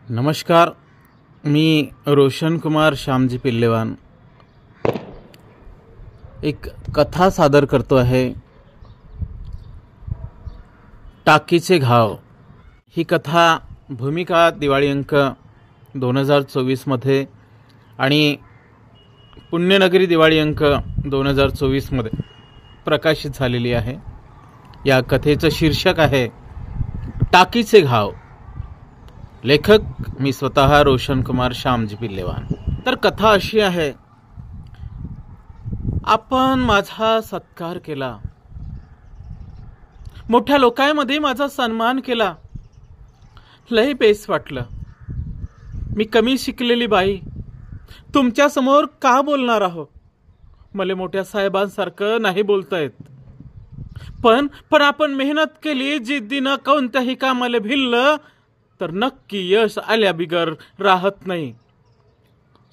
नमस्कार, मी रोशन कुमार श्यामजी पिल्लेवान एक कथा सादर करतो आहे। टाकीचे घाव ही कथा भूमिका दिवाळी अंक 2024 मध्ये आणि पुण्यनगरी दिवाळी अंक 2024 मध्ये प्रकाशित झालेली आहे। या कथेचं शीर्षक आहे टाकीचे घाव। लेखक मी स्वतः रोशन कुमार श्यामजी पिल्लेवान। तर कथा अशी आहे, आपण माझा सत्कार केला, मोठ्या लोकांमध्ये माझा सन्मान केला, लय बेस वाटलं। मी कमी शिकलेली बाई तुमच्या समोर का बोलणार आहो? मला मोठ्या साहेबांसारखं नाही बोलता येत, पण आपण मेहनत केली, जिद्दीनं कोणत्याही कामाला भिल्लं तर नक्की यश आल्या बिगर राहत नाही।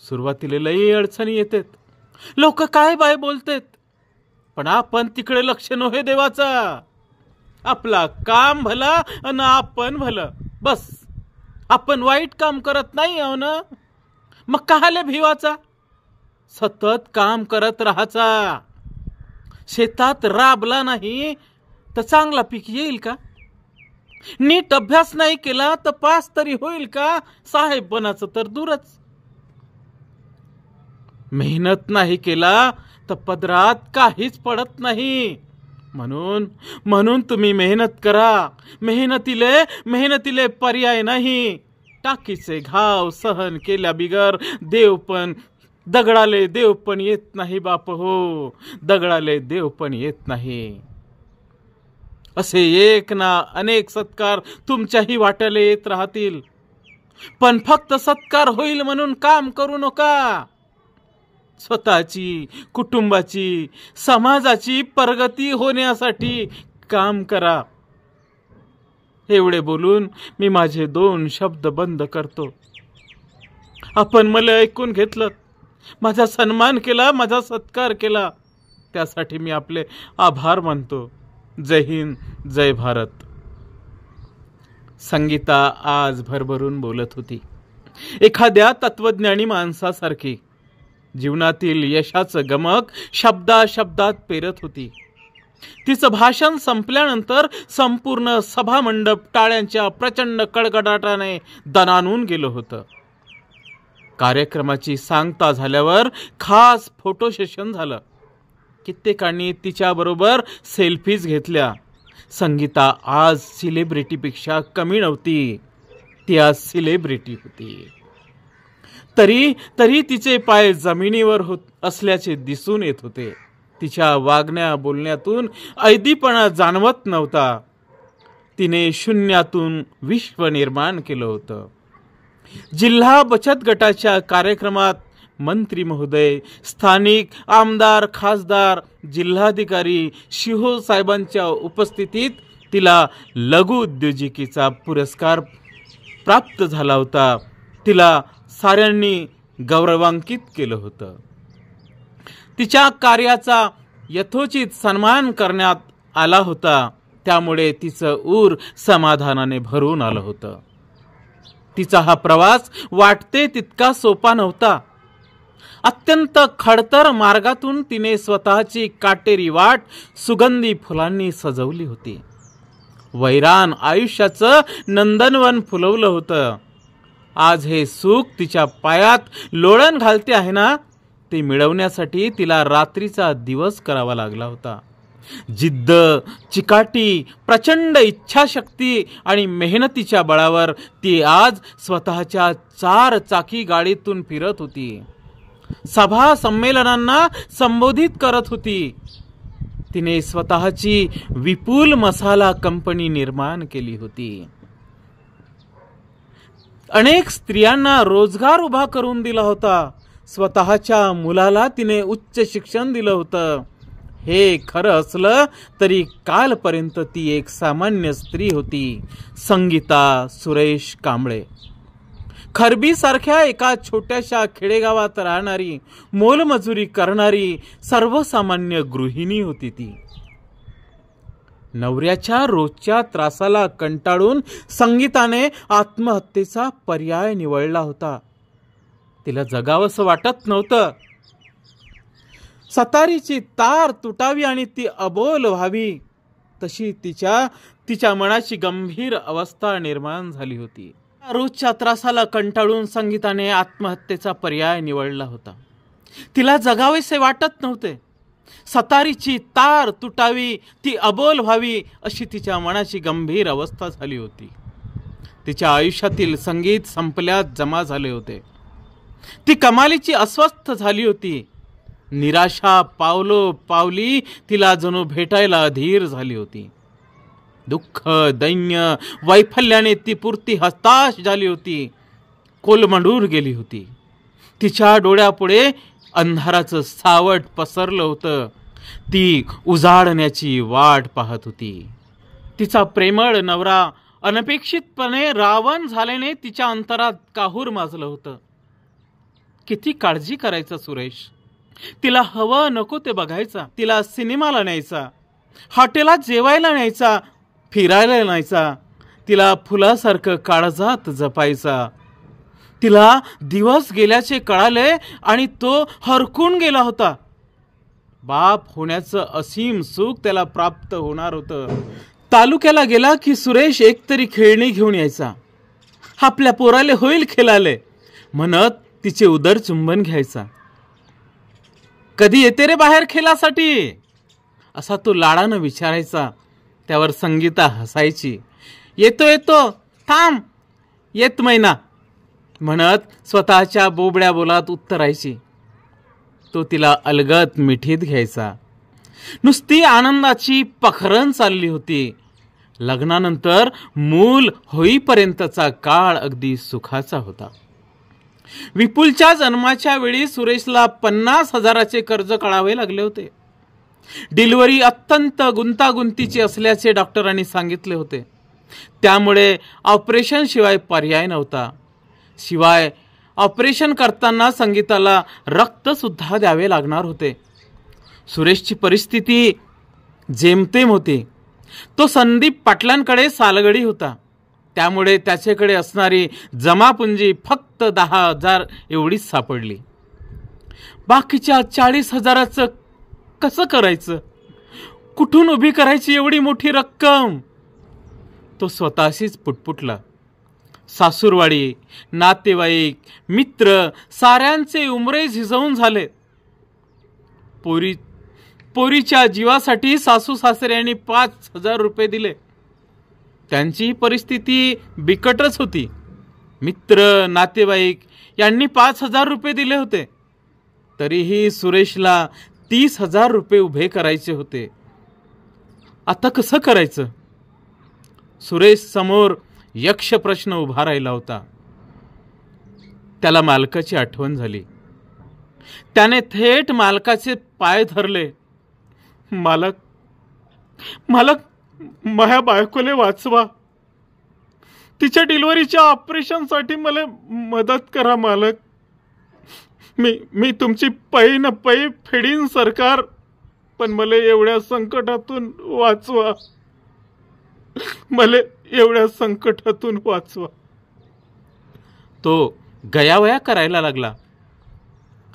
सुरुवातीला लई अडचणी येतात, लोक काय बाय बोलतात, पण आपण तिकडे लक्ष नव्हे देवाचा। आपला काम भला आणि आपण भलं, बस। आपण वाईट काम करत नाही आहो ना, मग काहले भिवाचा? सतत काम करत राहायचा। शेतात राबला नाही तर चांगला पीक येईल का? नीट अभ्यास नाही केला तर पास तरी होईल का? साहेब बनाचं तर दूरच। मेहनत नाही केला तर पदरात काहीच पडत नाही। म्हणून तुम्ही मेहनत करा। मेहनतीले पर्याय नाही। टाकीचे घाव सहन केल्या बिगर दगडाले देव पण येत नाही बाप हो, दगडाले देव पण येत नाही। असे एक ना अनेक सत्कार तुमच्याही वाट्याला येत राहतील, पण फक्त सत्कार होईल म्हणून काम करू नका। स्वतःची, कुटुंबाची, समाजाची प्रगती होण्यासाठी काम करा। एवढे बोलून मी माझे 2 शब्द बंद करतो। आपण मला ऐकून घेतलं, माझा सन्मान केला, माझा सत्कार केला, त्यासाठी मी आपले आभार मानतो। जय हिंद, जय भारत। संगीता आज भरभरून बोलत होती, एखाद्या तत्वज्ञानी माणसासारखी। जीवनातील यशाचं गमक शब्दात पेरत होती। तिचं भाषण संपल्यानंतर संपूर्ण सभामंडप टाळ्यांच्या प्रचंड कडकडाटाने दणाणून गेलं होतं। कार्यक्रमाची सांगता झाल्यावर खास फोटो सेशन झालं। कित्येकांनी तिच्या बरोबर सेल्फीज घेतल्या। संगीता आज सेलिब्रिटीपेक्षा कमी नव्हती, ती आज सेलिब्रिटी होती। तरी तिचे पाय जमिनीवर असल्याचे दिसून येत होते। तिच्या वागण्या बोलण्यातून ऐदीपणा जाणवत नव्हता। तिने शून्यातून विश्व निर्माण केलं होतं। जिल्हा बचत गटाच्या कार्यक्रमात मंत्री महोदय, स्थानिक आमदार, खासदार, जिल्हाधिकारी, शिहो साहेबांच्या उपस्थितीत तिला लघु उद्योजिकेचा पुरस्कार प्राप्त झाला होता। तिला साऱ्यांनी गौरवांकित केलं होतं। तिच्या कार्याचा यथोचित सन्मान करण्यात आला होता, त्यामुळे तिचं ऊर समाधानाने भरून आलं होतं। तिचा हा प्रवास वाटते तितका सोपा नव्हता। अत्यंत खडतर मार्गातून तिने स्वतःची काटेरी वाट सुगंधी फुलांनी सजवली होती। वैरान आयुष्याचं नंदनवन फुलवलं होतं। आज हे सुख तिच्या पायात लोळण घालते आहे ना, ते मिळवण्यासाठी तिला रात्रीचा दिवस करावा लागला होता। जिद्द, चिकाटी, प्रचंड इच्छाशक्ती आणि मेहनतीच्या बळावर ती आज स्वतःच्या 4 चाकी गाडीतून फिरत होती। सभा संमेलनांना संबोधित करत होती। तिने स्वतःची विपुल मसाला कंपनी निर्माण केली होती। अनेक स्त्रियांना रोजगार उभा करून दिला होता। स्वतःच्या मुलाला तिने उच्च शिक्षण दिलं होतं। हे खरं असलं तरी कालपर्यंत ती एक सामान्य स्त्री होती, संगीता सुरेश कांबळे। खरबी सारख्या एका छोट्याशा खेडेगावात राहणारी, मोलमजुरी करणारी सर्वसामान्य गृहिणी होती ती। नवऱ्याच्या रोजच्या त्रासाला कंटाळून संगीताने आत्महत्येचा पर्याय निवडला होता. तिला जगावंसं वाटत नव्हतं. सतारीची तार तुटावी आणि ती अबोल व्हावी, तशी तिच्या मनाची गंभीर अवस्था निर्माण झाली होती. रोजच्या त्रासाला कंटाळून संगीताने आत्महत्येचा पर्याय निवडला होता. तिला जगावेसे वाटत नव्हते. सतारीची तार तुटावी, ती अबोल व्हावी, अशी तिच्या मनाची गंभीर अवस्था झाली होती. तिच्या आयुष्यातील संगीत संपल्यात जमा झाले होते. ती कमालीची अस्वस्थ झाली होती. निराशा पावली तिला जणू भेटायला अधीर झाली होती. दुःख, दैन्य, वैफल्याने ती पुरती हताश झाली होती. कोलमडून गेली होती. तिच्या डोळ्यापुढे अंधाराचं सावट पसरलं होतं. ती उजाडण्याची वाट पाहत होती. तिचा प्रेमळ नवरा अनपेक्षितपणे रावण झाल्याने तिच्या अंतरात काहूर माजलं होतं. किती काळजी करायचा सुरेश. तिला हवं नको ते बघायचा. तिला सिनेमाला न्यायचा, हॉटेलात जेवायला न्यायचा, फिरायला न्यायचा. तिला फुलासारखं काळजात जपायचा. तिला दिवस गेल्याचे कळाले आणि तो हरकून गेला होता. बाप होण्याचं असीम सुख त्याला प्राप्त होणार होतं. तालुक्याला गेला की सुरेश एकतरी खेळणी घेऊन यायचा. आपल्या पोराले होईल खेळाले म्हणत तिचे उदर चुंबन घ्यायचा. कधी येते रे बाहेर खेळासाठी, असा तो लाडानं विचारायचा. त्यावर संगीता हसायची. येतो थांब, येत महिना म्हणत स्वतःच्या बोबड्या बोलात उत्तरायची. तो तिला अलगद मिठीत घ्यायचा. नुसती आनंदाची पखरण चालली होती. लग्नानंतर मूल होईपर्यंतचा काळ अगदी सुखाचा होता. विपुलच्या जन्माच्या वेळी सुरेशला 50,000चे कर्ज काढावे लागले होते. डिलिव्हरी अत्यंत गुंतागुंतीची असल्याचे डॉक्टरांनी सांगितले होते. त्यामुळे ऑपरेशन शिवाय पर्याय नव्हता. शिवाय ऑपरेशन करताना संगीताला रक्त सुद्धा द्यावे लागणार होते. सुरेशची परिस्थिती जेमतेम होती. तो संदीप पाटलांकडे सालगडी होता. त्यामुळे त्याच्याकडे असणारी जमापुंजी फक्त 10,000 एवढीच सापडली. बाकीच्या 40,000चं कसं करायचं? कुठून उभी करायची एवढी मोठी रक्कम? तो स्वतःशीच पुटपुटला. सासूरवाडी, नातेवाईक, मित्र साऱ्यांचे उमरे झिजवून झाले. पोरीच्या जीवासाठी सासू सासऱ्यांनी 5,000 रुपये दिले. त्यांची परिस्थिती बिकटच होती. मित्र नातेवाईक यांनी 5,000 रुपये दिले होते. तरीही सुरेशला 30,000 रुपये उभे करायचे होते. आता कसं करायचं? सुरेश समोर यक्ष प्रश्न उभा राहिला होता. त्याला मालकाची आठवण झाली. त्याने थेट मालकाचे पाय धरले. मालक, माझ्या बायकोले वाचवा. तिच्या डिलिव्हरीच्या ऑपरेशनसाठी मला मदत करा मालक. मी तुमची पै न पै फेडीन सरकार, पण मला एवढ्या संकटातून वाचवा. मला एवढ्या संकटातून वाचवा. तो गयावया करायला लागला.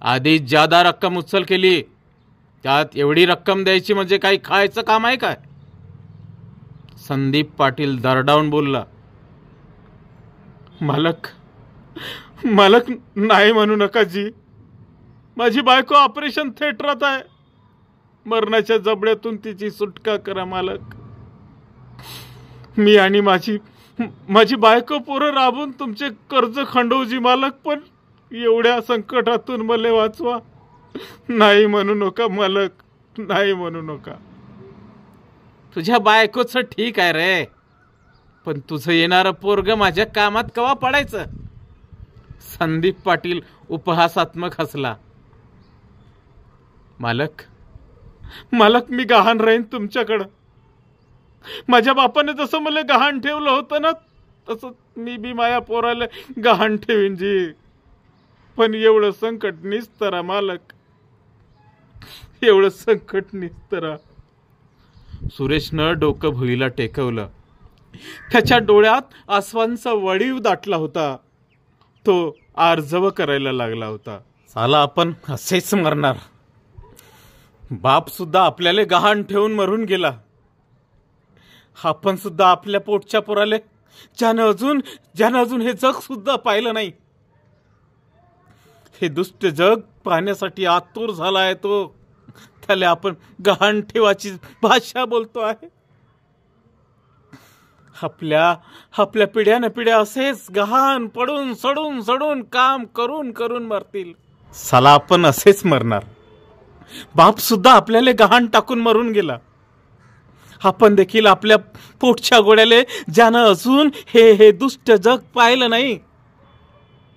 आधी जादा रक्कम उचल केली, त्यात एवढी रक्कम द्यायची म्हणजे काही खायचं काम आहे काय? संदीप पाटील दरडावून बोलला. मालक नाही म्हणू नका जी. माझी बायको ऑपरेशन थिएटरात आहे. मरणाच्या जबड्यातून तिची सुटका करा मालक. मी आणि माझी बायको पोरं राबून तुमचे कर्ज खंडवजी मालक, पण एवढ्या संकटातून मला वाचवा. नाही म्हणू नका मालक, नाही म्हणू नका. तुझ्या बायकोचं ठीक आहे रे, पण तुझं येणारं पोरग माझ्या कामात कवा पडायचं? संदीप पाटील उपहासात्मक हसला. मालक मी गहाण राहीन तुमच्याकडं. माझ्या बापाने जसं मला गहाण ठेवलं होतं ना, तसं मी बी माझ्या पोराला गहाण ठेवीन जी. पण एवढं संकट निस्तरा मालक, एवढं संकट निस्तरा. सुरेशनं डोकं भुईला टेकवलं. त्याच्या डोळ्यात आसवांचा वळीव दाटला होता. तो आर्जव करायला लागला होता. साला आपण असेच मरणार. बाप सुद्धा आपल्याला गहाण ठेवून मरून गेला. आपण सुद्धा आपल्या पोटच्या पोराले ज्यानं अजून हे जग सुद्धा पाहिलं नाही, हे दुष्ट जग पाहण्यासाठी आतुर झालाय. तो त्याला आपण गहाण ठेवाची भाषा बोलतो आहे. आपल्या पिढ्याने पिढ्या असेच गहाण पडून सडून काम करून मरतील. साला आपण असेच मरणार. बाप सुद्धा आपल्याला गहाण टाकून मरून गेला. आपण देखील आपल्या पोटच्या गोड्याले ज्यानं अजून हे दुष्ट जग पाहिलं नाही,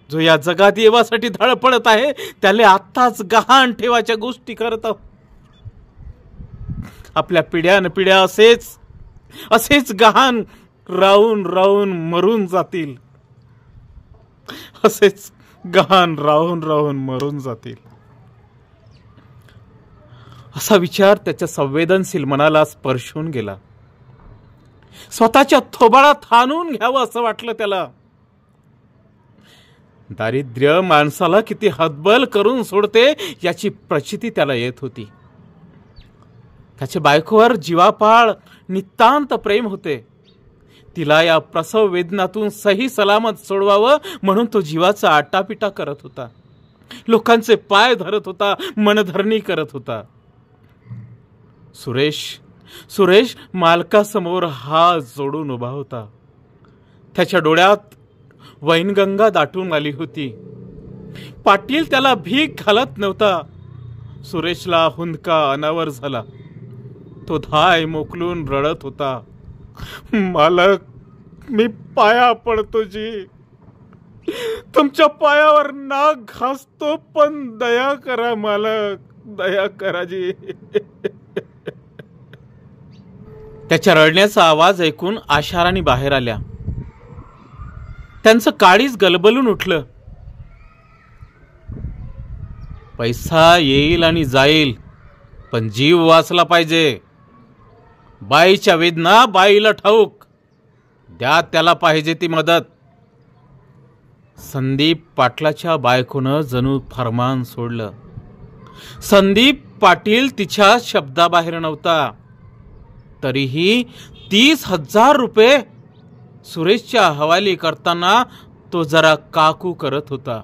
जो या जगात येवासाठी धडपडत आहे, त्याले आत्ताच गहाण ठेवाच्या गोष्टी करत आहोत. आपल्या पिढ्या असेच गहाण राहून मरून जातील. असेच गहाण राहून मरून जातील. असा विचार त्याच्या संवेदनशील मनाला स्पर्शून गेला. स्वतःच्या थोबाडात हाणून घ्यावं असं वाटलं त्याला. दारिद्र्य माणसाला किती हतबल करून सोडते याची प्रचिती त्याला येत होती. त्याच्या बायकोवर जीवापाळ नितांत प्रेम होते. तिला या प्रसव वेदनातून सही सलामत सोडवावं म्हणून तो जीवाचा आटापिटा करत होता. लोकांचे पाय धरत होता, मनधरणी करत होता. सुरेश मालकासमोर हात जोडून उभा होता. त्याच्या डोळ्यात वैनगंगा दाटून आली होती. पाटील त्याला भीक घालत नव्हता. सुरेशला हुंदका अनावर झाला. तो धाय मोकलून रडत होता. मालक, मी पाया पडतो जी, तुमच्या पायावर नाक घासतो, पण दया करा मालक, दया करा जी. त्याच्या रडण्याचा आवाज ऐकून आशाराणी बाहेर आल्या. त्यांचं काळीच गलबलून उठलं. पैसा येईल आणि जाईल, पण जीव वाचला पाहिजे. बाईच्या वेदना बाईला ठाऊक, द्या त्याला पाहिजे ती मदत. संदीप पाटलाच्या बायकोनं जणू फरमान सोडलं. संदीप पाटील तिच्या शब्दाबाहेर नव्हता. तरीही 30,000 रुपये सुरेशच्या हवाली करताना तो जरा काकू करत होता.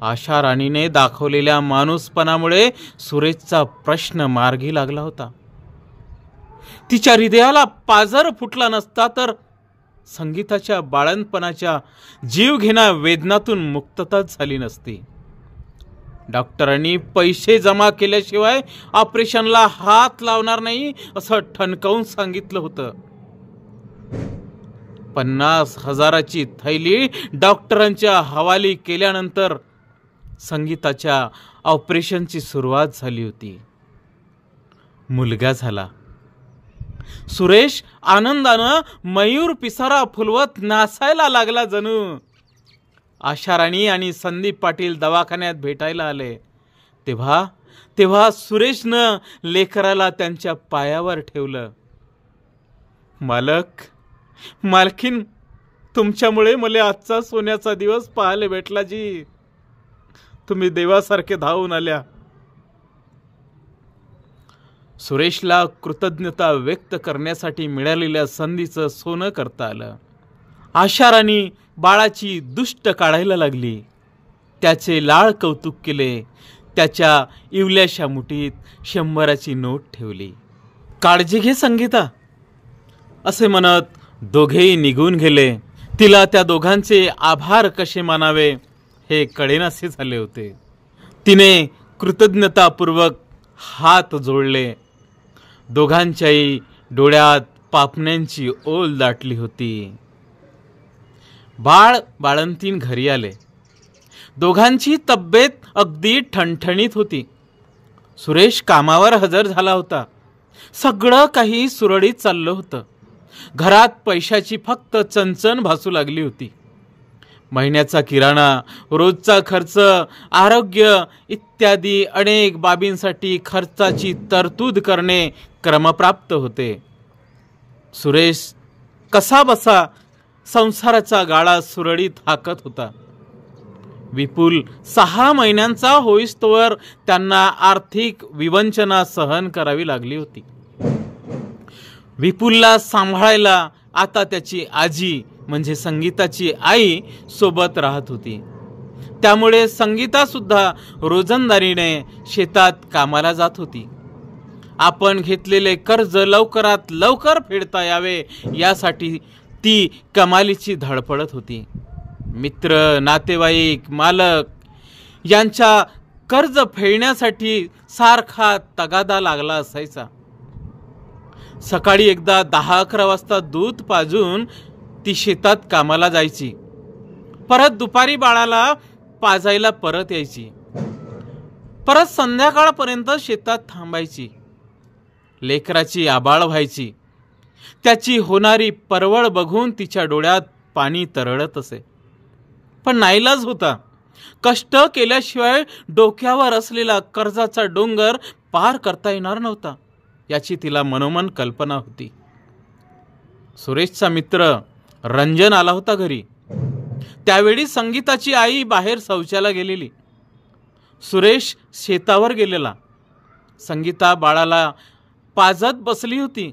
आशा राणीने दाखवलेल्या माणूसपणामुळे सुरेशचा प्रश्न मार्गी लागला होता. तिच्या हृदयाला पाझर फुटला नसता तर संगीताच्या बाळणपणाच्या जीवघेण्या वेदनातून मुक्तताच झाली नसती. डॉक्टरांनी पैसे जमा केल्याशिवाय ऑपरेशनला हात लावणार नाही असं ठणकावून सांगितलं होतं. 50,000ची थैली डॉक्टरांच्या हवाली केल्यानंतर संगीताच्या ऑपरेशनची सुरुवात झाली होती. मुलगा झाला. सुरेश आनंदानं मयूर पिसारा फुलवत नाचायला लागला जणू. आशाराणी आणि संदीप पाटील दवाखान्यात भेटायला आले. तेव्हा सुरेशनं लेकराला त्यांच्या पायावर ठेवलं. मालकीन, तुमच्यामुळे मला आजचा सोन्याचा दिवस पाहायला भेटला जी. तुम्ही देवासारखे धावून आल्या. सुरेशला कृतज्ञता व्यक्त करण्यासाठी मिळालेल्या संधीचं सोनं करता आलं. आशाराणी बाळाची दुष्ट काढायला लागली. त्याचे लाळ कौतुक केले. त्याच्या इवल्याशा मुठीत 100ची नोट ठेवली. काळजी घे संगीता असे म्हणत दोघेही निघून गेले. तिला त्या दोघांचे आभार कसे मानावे हे कळेनासे झाले होते. तिने कृतज्ञतापूर्वक हात जोडले. दोघांच्याही डोळ्यात पापण्यांची ओल दाटली होती. बाळंतीण घरी आले. दोघांची तब्येत अगदी ठणठणीत होती. सुरेश कामावर हजर झाला होता. सगळं काही सुरळीत चाललं होतं. घरात पैशाची फक्त चणचण भासू लागली होती. महिन्याचा किराणा, रोजचा खर्च, आरोग्य इत्यादी अनेक बाबींसाठी खर्चाची तरतूद करणे क्रमप्राप्त होते. सुरेश कसा बसा संसाराचा गाळा सुरळीत हाकत होता. विपुल 6 महिन्यांचा होईस्तोवर त्यांना आर्थिक विवंचना सहन करावी लागली होती. विपुलला सांभाळायला आता त्याची आजी म्हणजे संगीताची आई सोबत राहत होती. त्यामुळे संगीता सुद्धा रोजंदारीने शेतात कामाला जात होती. आपण घेतलेले कर्ज लवकरात लवकर फेडता यावे यासाठी ती कमालीची धडपडत होती. मित्र, नातेवाईक, मालक यांच्या कर्ज फेडण्यासाठी सारखा तगादा लागला असायचा. सकाळी एकदा 10-11 वाजता दूध पाजून ती शेतात कामाला जायची. परत दुपारी बाळाला पाजायला परत यायची. परत संध्याकाळपर्यंत शेतात थांबायची. लेकराची आबाळ व्हायची. त्याची होणारी परवड बघून तिच्या डोळ्यात पाणी तरळत असे. पण नाईलाज होता. कष्ट केल्याशिवाय डोक्यावर असलेला कर्जाचा डोंगर पार करता येणार नव्हता याची तिला मनोमन कल्पना होती. सुरेशचा मित्र रंजन आला होता घरी. त्यावेळी संगीताची आई बाहेर शौचाला गेलेली. सुरेश शेतावर गेलेला. संगीता बाळाला पाजत बसली होती.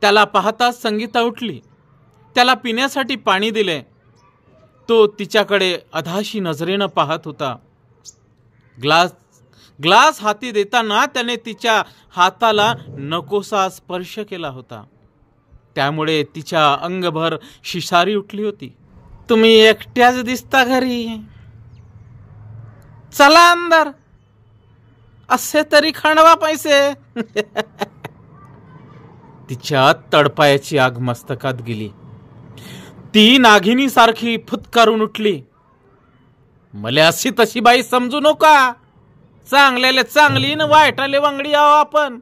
त्याला पाहताच संगीता उठली. त्याला पिण्यासाठी पाणी दिले. तो तिच्याकडे अधाशी नजरेनं पाहत होता. ग्लास हाती देताना त्याने तिच्या हाताला नकोसा स्पर्श केला होता. त्यामुळे तिच्या अंगभर शिसारी उठली होती. तुम्ही एकट्याच दिसता घरी, चला अंदर, असे तरी खंडवा पैसे. तिच्या तडपायाची आग मस्तकात गेली. ती नागिनी सारखी फुतकारून उठली. मला अशी तशी बाई समजू नका. चांगल्याले चांगली न वाईटाले वांगडी आहो आपण.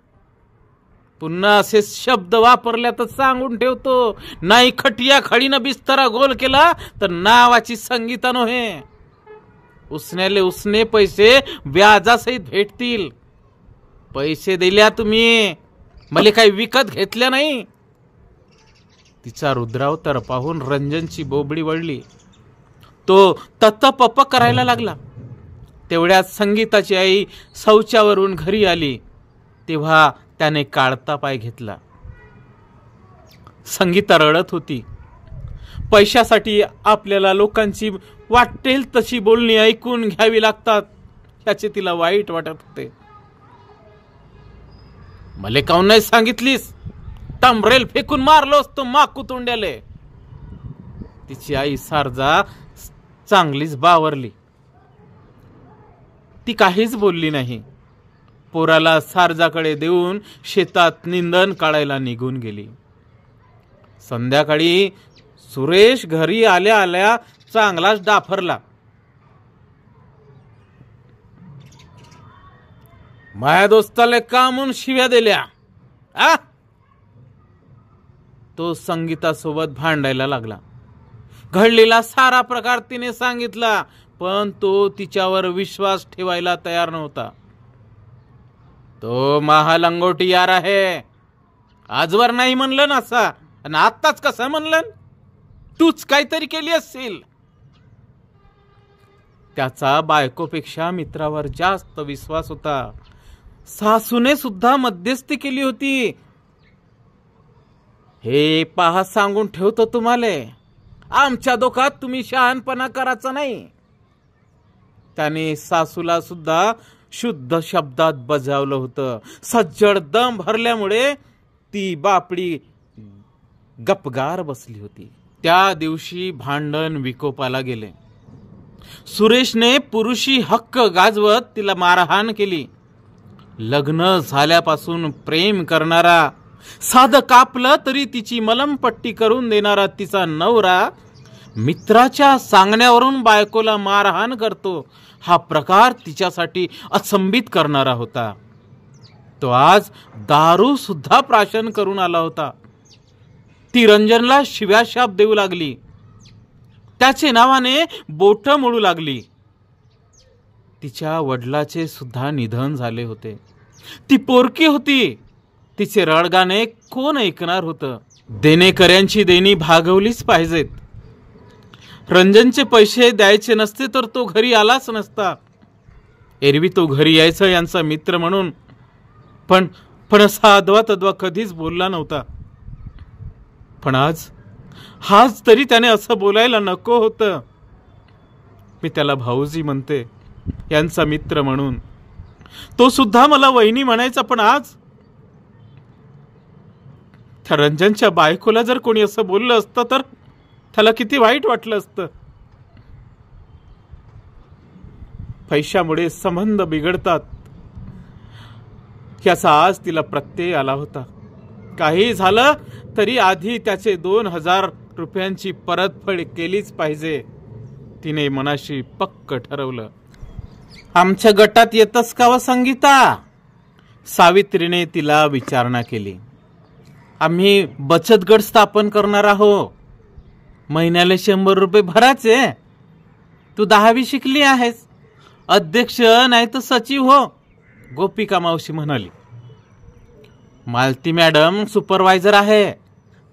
पुन्हा असे शब्द वापरल्या तर सांगून ठेवतो. नाही खटिया खडीनं बिस्तरा गोल केला तर नावाची संगीता नव्हे. उसण्याले उसने पैसे व्याजासहित भेटतील. पैसे दिल्या तुम्ही, मला काही विकत घेतल्या नाही. तिचा रुद्रावतार पाहून रंजनची बोबडी वळली. तो तत्तपप करायला लागला. तेवढ्यात संगीताची आई शौचावरून घरी आली. तेव्हा त्याने काढता पाय घेतला. संगीता रडत होती. पैशासाठी आपल्याला लोकांची वाटेल तशी बोलणी ऐकून घ्यावी लागतात याचे तिला वाईट वाटत होते. मले काऊन नाही सांगितलीस? टमरेल फेकून मारलो असतो माकू तोंड्याले. तिची आई सारजा चांगलीच बावरली. ती काहीच बोलली नाही. पोराला सारजाकडे देऊन शेतात निंदण काढायला निघून गेली. संध्याकाळी सुरेश घरी आल्या आल्या चांगलाच डाफरला. माया दोस्ताले का म्हणून शिव्या दिल्या? तो संगीतासोबत भांडायला लागला. घडलेला सारा प्रकार तिने सांगितला, पण तो तिच्यावर विश्वास ठेवायला तयार नव्हता. तो महालंगोटी यार आहे. आजवर नाही म्हणलं ना असा, आणि आत्ताच कसं म्हणलं? तूच काहीतरी केली असशील. त्याचा बायकोपेक्षा मित्रावर जास्त विश्वास होता. सासूने सुद्धा मध्यस्थी केली होती. हे पहा सांगून ठेवतो तुम्हाला, आमच्या दोघात तुम्ही शहाणपणा करायचा नाही. त्याने सासूला सुद्धा शुद्ध शब्दात बजावलं होतं. सज्जड दम भरल्यामुळे ती बापडी गपगार बसली होती. त्या दिवशी भांडण विकोपाला गेले. सुरेशने पुरुषी हक्क गाजवत तिला मारहाण केली. लग्न झाल्यापासून प्रेम करणारा, साधं कापलं तरी तिची मलमपट्टी करून देणारा तिचा नवरा मित्राच्या सांगण्यावरून बायकोला मारहाण करतो, हा प्रकार तिच्यासाठी असंबित करणारा होता. तो आज दारू सुद्धा प्राशन करून आला होता. ती रंजनला शिव्याशाप देऊ लागली. त्याचे नावाने बोट मोडू लागली. तिच्या वडिलाचे सुद्धा निधन झाले होते. ती पोरकी होती. तिचे रडगाणे कोण ऐकणार होतं? देणेकऱ्यांची देणी भागवलीच पाहिजेत. रंजनचे पैसे द्यायचे नसते तर तो घरी आलाच नसता. एरवी तो घरी यायचा यांचा मित्र म्हणून, पण असा अद्वा तद्वा कधीच बोलला नव्हता. पण आज तरी त्याने असं बोलायला नको होतं. मी त्याला भाऊजी म्हणते, यांचा मित्र म्हणून. तो सुद्धा मला वहिनी म्हणायचा. पण आज त्या रंजनच्या बायकोला जर कोणी असं बोललं असतं तर त्याला किती वाईट वाटलं असतं. पैशामुळे संबंध बिघडतात याचा आज तिला प्रत्यय आला होता. काही झालं तरी आधी त्याचे 2000 रुपयांची परतफेड केलीच पाहिजे. तिने मनाशी पक्क ठरवलं. आमच्या गटात येतस का व संगीता? सावित्रीने तिला विचारणा केली. आम्ही बचत गट स्थापन करणार आहोत. महिन्याला 100 रुपये भरायचे. तू 10वी शिकली आहेस. अध्यक्ष नाही तर सचिव हो, गोपिका मावशी म्हणाली. मालती मॅडम सुपरवायझर आहे,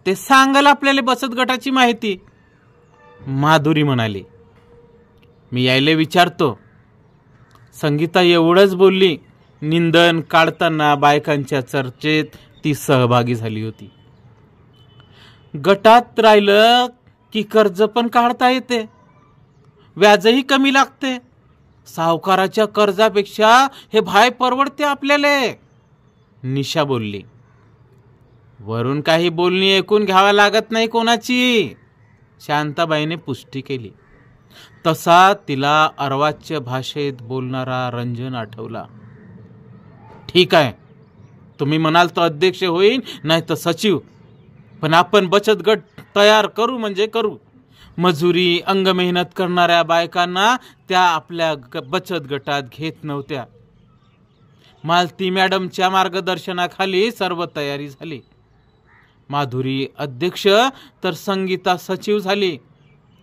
ते सांगाल आपल्याला बचत गटाची माहिती, माधुरी म्हणाली. मी यायले विचारतो. संगीता एवढंच बोलली. निंदन काढताना बायकांच्या चर्चेत ती सहभागी झाली होती. गटात राहिलं की कर्ज पण काढता येते, व्याजही कमी लागते. सावकाराच्या कर्जापेक्षा हे भाय परवडते आपल्याला, निशा बोलली. वरून काही बोलणी ऐकून घ्यावा लागत नाही कोणाची, शांताबाईने पुष्टी केली. तसा तिला अर्वाच्य भाषेत बोलणारा रंजन आठवला. ठीक आहे, तुम्ही म्हणाल तर अध्यक्ष होईल नाही तर सचिव, पण आपण बचत गट तयार करू म्हणजे करू. मजुरी अंग मेहनत करणाऱ्या बायकांना त्या आपल्या बचत गटात घेत नव्हत्या. मालती मॅडमच्या मार्गदर्शनाखाली सर्व तयारी झाली. माधुरी अध्यक्ष तर संगीता सचिव झाली.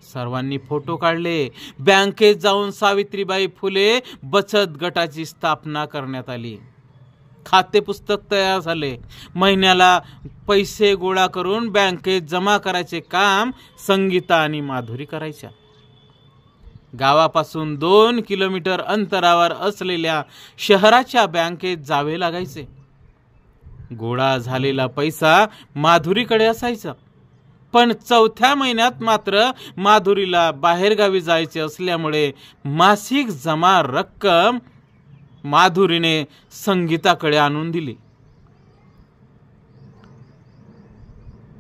सर्वांनी फोटो काढले. बँकेत जाऊन सावित्रीबाई फुले बचत गटाची स्थापना करण्यात आली. खाते पुस्तक तयार झाले. महिन्याला पैसे गोळा करून बँकेत जमा करायचे काम संगीता आणि माधुरी करायच्या. गावापासून 2 किलोमीटर अंतरावर असलेल्या शहराच्या बँकेत जावे लागायचे. गोळा झालेला पैसा माधुरीकडे असायचा. पण 4थ्या महिन्यात मात्र माधुरीला बाहेरगावी जायचे असल्यामुळे मासिक जमा रक्कम माधुरीने संगीताकडे आणून दिली.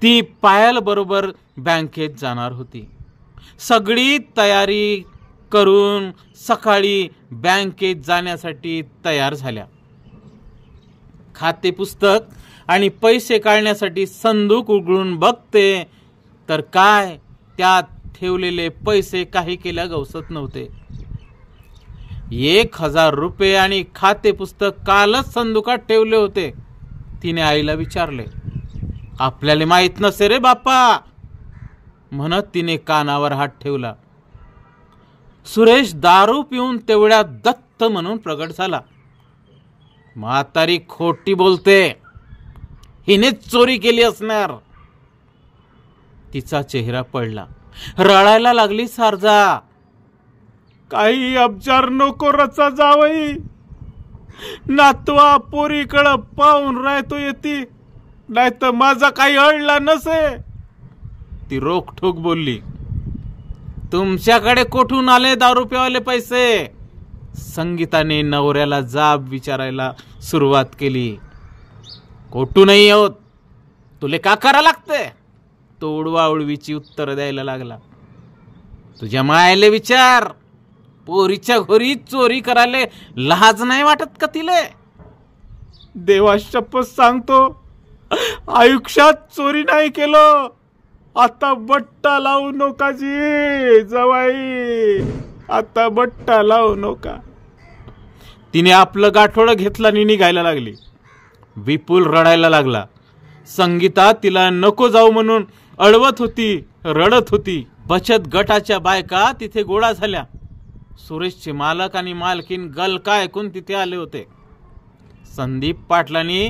ती पायल बरोबर बँकेत जाणार होती. सगळी तयारी करून सकाळी बँकेत जाण्यासाठी तयार झाल्या. खाते पुस्तक आणि पैसे काढण्यासाठी संदूक उघडून बघते तर काय, त्यात ठेवलेले पैसे काही केल्या गवसत नव्हते. 1000 रुपये आणि खाते पुस्तक कालच संदुकात ठेवले होते. तिने आईला विचारले. आपल्याला माहित नसे रे बाप्पा, म्हणत तिने कानावर हात ठेवला. सुरेश दारू पिऊन तेवढ्या दत्त म्हणून प्रगट झाला. म्हातारी खोटी बोलते, हिनेच चोरी केली असणार. तिचा चेहरा पडला. रडायला लागली सारजा. काही अबजार नको रचा जावई, नातवा पोरीकडं पाहून राहतो येते, नाही तर माझा काही अडला नसे. ती रोखठोक बोलली. तुमच्याकडे कोठून आले दारू प्यावाले पैसे? संगीताने नवऱ्याला जाब विचारायला सुरुवात केली. कोठूनही होत, तुले का करा लागते? तो उडवाउडवीची उत्तर द्यायला लागला. तुझ्या मायले विचार, पोरीच्या घरी चोरी करायला लाज नाही वाटत का तिले? देवा शपथ सांगतो, आयुष्यात चोरी नाही केलो. आता बट्टा लावू नका जी जवाई, आता बट्टा लावू नका. तिने आपलं गाठोडं घेतलं आणि निघायला लागली. विपुल रडायला लागला. संगीता तिला नको जाऊ म्हणून अडवत होती, रडत होती. बचत गटाच्या बायका तिथे गोळा झाल्या. सुरेशचे मालक आणि मालकीन गलका ऐकून तिथे आले होते. संदीप पाटलांनी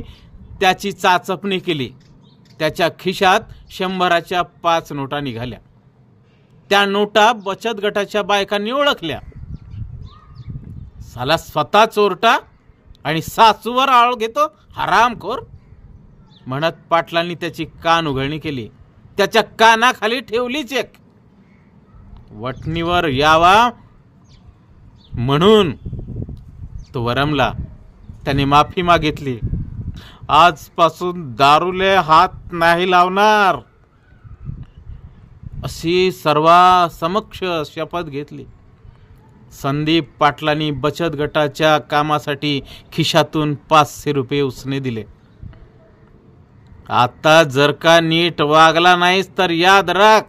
त्याची चाचपणी केली. त्याच्या खिशात 100च्या 5 नोटा निघाल्या. त्या नोटा बचत गटाच्या बायकांनी ओळखल्या. साला स्वतः चोरटा आणि सासूवर आळ घेतो हरामखोर म्हणत पाटलांनी त्याची कान उघडणी केली. त्याच्या कानाखाली ठेवली चेक. वटणीवर यावा म्हणून तो वरमला. त्याने माफी मागितली. आजपासून दारूले हात नाही लावणार अशी सर्वांसमक्ष शपथ घेतली. संदीप पाटलांनी बचत गटाच्या कामासाठी खिशातून 500 रुपये उसने दिले. आता जर का नीट वागला नाहीस तर याद राख.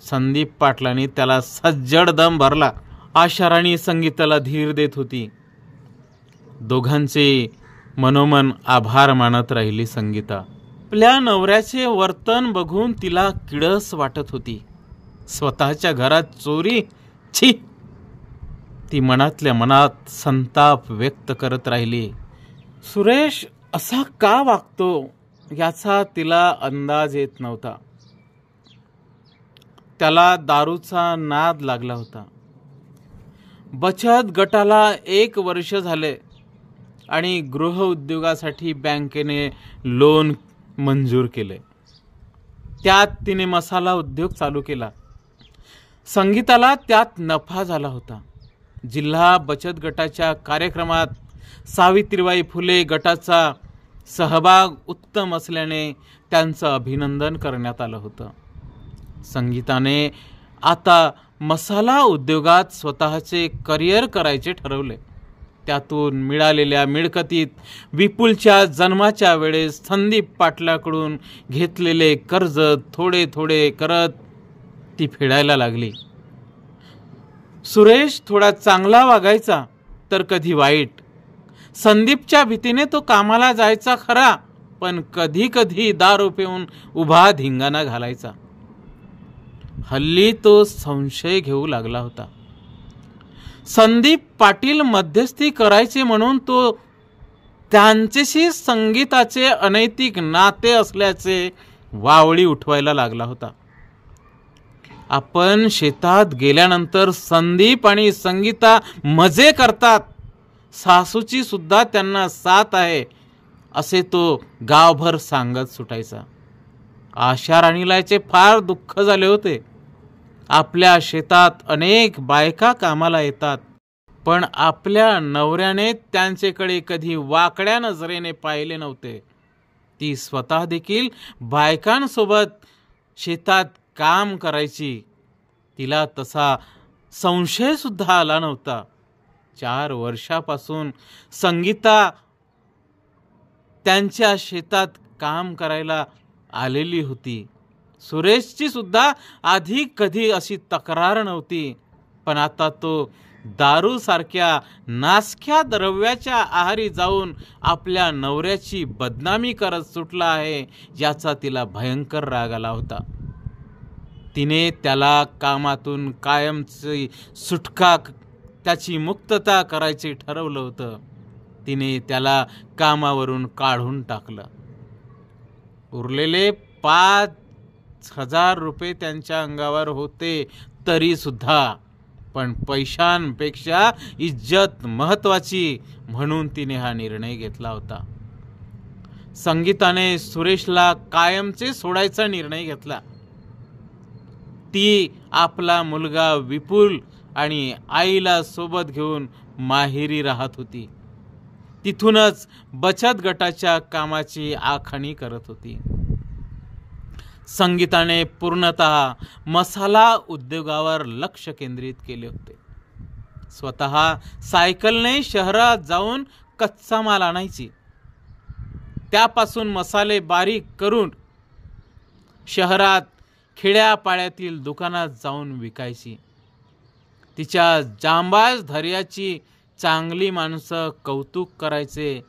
संदीप पाटलांनी त्याला सज्जड दम भरला. आशाराणी संगीताला धीर देत होती. दोघांचे मनोमन आभार मानत राहिली संगीता. आपल्या नवऱ्याचे वर्तन बघून तिला किळस वाटत होती. स्वतःच्या घरात चोरी, छी. ती मनातल्या मनात संताप व्यक्त करत राहिली. सुरेश असा का वागतो याचा तिला अंदाज येत नव्हता. त्याला दारूचा नाद लागला होता. बचत गटाला 1 वर्ष झाले आणि गृह उद्योगासाठी बँकेने लोन मंजूर केले. त्यात तिने मसाला उद्योग चालू केला. संगीताला त्यात नफा झाला होता. जिल्हा बचत गटाच्या कार्यक्रमात सावित्रीबाई फुले गटाचा सहभाग उत्तम असल्याने त्यांचं अभिनंदन करण्यात आलं होतं. संगीताने आता मसाला उद्योगात स्वतःचे करिअर करायचे ठरवले. त्यातून मिळालेल्या मिळकतीत विपुलच्या जन्माच्या वेळेस संदीप पाटलाकडून घेतलेले कर्ज थोडे थोडे करत ती फेडायला लागली. सुरेश थोडा चांगला वागायचा तर कधी वाईट. संदीपच्या भीतीने तो कामाला जायचा खरा, पण कधी कधी दारू पिऊन उभा धिंगाणा घालायचा. हल्ली तो संशय घेऊ लागला होता. संदीप पाटील मध्यस्थी करायचे म्हणून तो त्यांच्याशी संगीताचे अनैतिक नाते असल्याचे वावळी उठवायला लागला होता. आपण शेतात गेल्यानंतर संदीप आणि संगीता मजे करतात, सासूची सुद्धा त्यांना साथ आहे असे तो गावभर सांगत सुटायचा. आशा राणीलाचे फार दुःख झाले होते. आपल्या शेतात अनेक बायका कामाला येतात, पण आपल्या नवऱ्याने त्यांच्याकडे कधी वाकड्या नजरेने पाहिले नव्हते. ती स्वतः देखील बायकांसोबत शेतात काम करायची. तिला तसा संशय सुद्धा आला नव्हता. 4 वर्षापासून संगीता त्यांच्या शेतात काम करायला आलेली होती. सुरेशची सुद्धा आधी कधी अशी तक्रार नव्हती, पण आता तो दारू सारख्या नासक्या द्रव्याच्या आहारी जाऊन आपल्या नवऱ्याची बदनामी करत सुटला आहे याचा तिला भयंकर राग आला होता. तिने त्याला कामातून कायमची सुटका, त्याची मुक्तता करायचे ठरवलं होतं. तिने त्याला कामावरून काढून टाकलं. उरलेले 5,000 रुपये त्यांच्या अंगावर होते तरी सुद्धा, पण पैशांपेक्षा इज्जत महत्वाची म्हणून तिने हा निर्णय घेतला होता. संगीताने सुरेशला कायमचे सोडायचा निर्णय घेतला. ती आपला मुलगा विपुल आणि आईला सोबत घेऊन माहेरी राहत होती. तिथूनच बचत गटाच्या कामाची आखणी करत होती. संगीताने पूर्णतः मसाला उद्योगावर लक्ष केंद्रित केले होते. स्वतः सायकलने शहरात जाऊन कच्चा माल आणायची. त्यापासून मसाले बारीक करून शहरात खेड्यापाड्यातील दुकानात जाऊन विकायची. तिच्या जांबाज धैर्याची चांगली माणसं कौतुक करायचे,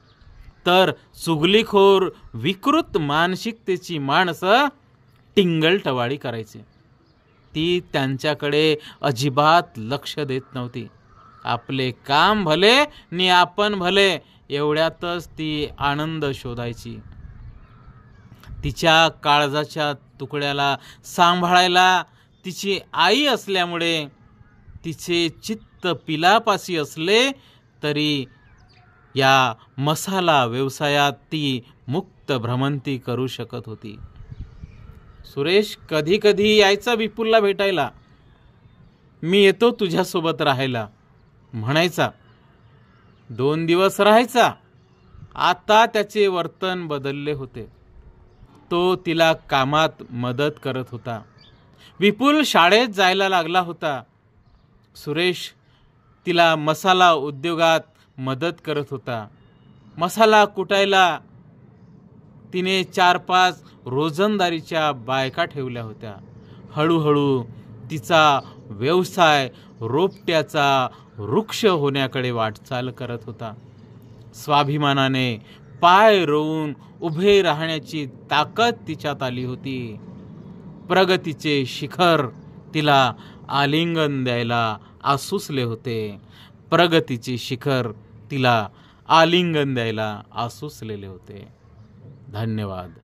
तर चुगलीखोर विकृत मानसिकतेची माणसं टिंगल टवाळी करायचे. ती त्यांच्याकडे अजिबात लक्ष देत नव्हती. आपले काम भले नि आपण भले एवढ्यातच ती आनंद शोधायची. तिच्या काळजाच्या तुकड्याला सांभाळायला तिची आई असल्यामुळे तिचे चित्त पिलापासी असले तरी या मसाला व्यवसायात ती मुक्त भ्रमंती करू शकत होती. सुरेश कधी कधी यायचा विपुलला भेटायला. मी येतो तुझ्यासोबत राहायला म्हणायचा. 2 दिवस राहायचा. आता त्याचे वर्तन बदलले होते. तो तिला कामात मदत करत होता. विपुल शाळेत जायला लागला होता. सुरेश तिला मसाला उद्योगात मदत करत होता. मसाला कुटायला तिने 4-5 रोजंदारीच्या बायका ठेवल्या होत्या. हळूहळू तिचा व्यवसाय रोपट्याचा वृक्ष होण्याकडे वाटचाल करत होता. स्वाभिमानाने पाय रोवून उभे राहण्याची ताकद तिच्यात आली होती. प्रगतीचे शिखर तिला आलिंगन द्यायला आसुसले होते. प्रगतीचे शिखर तिला आलिंगन द्यायला आसुसलेले होते. धन्यवाद.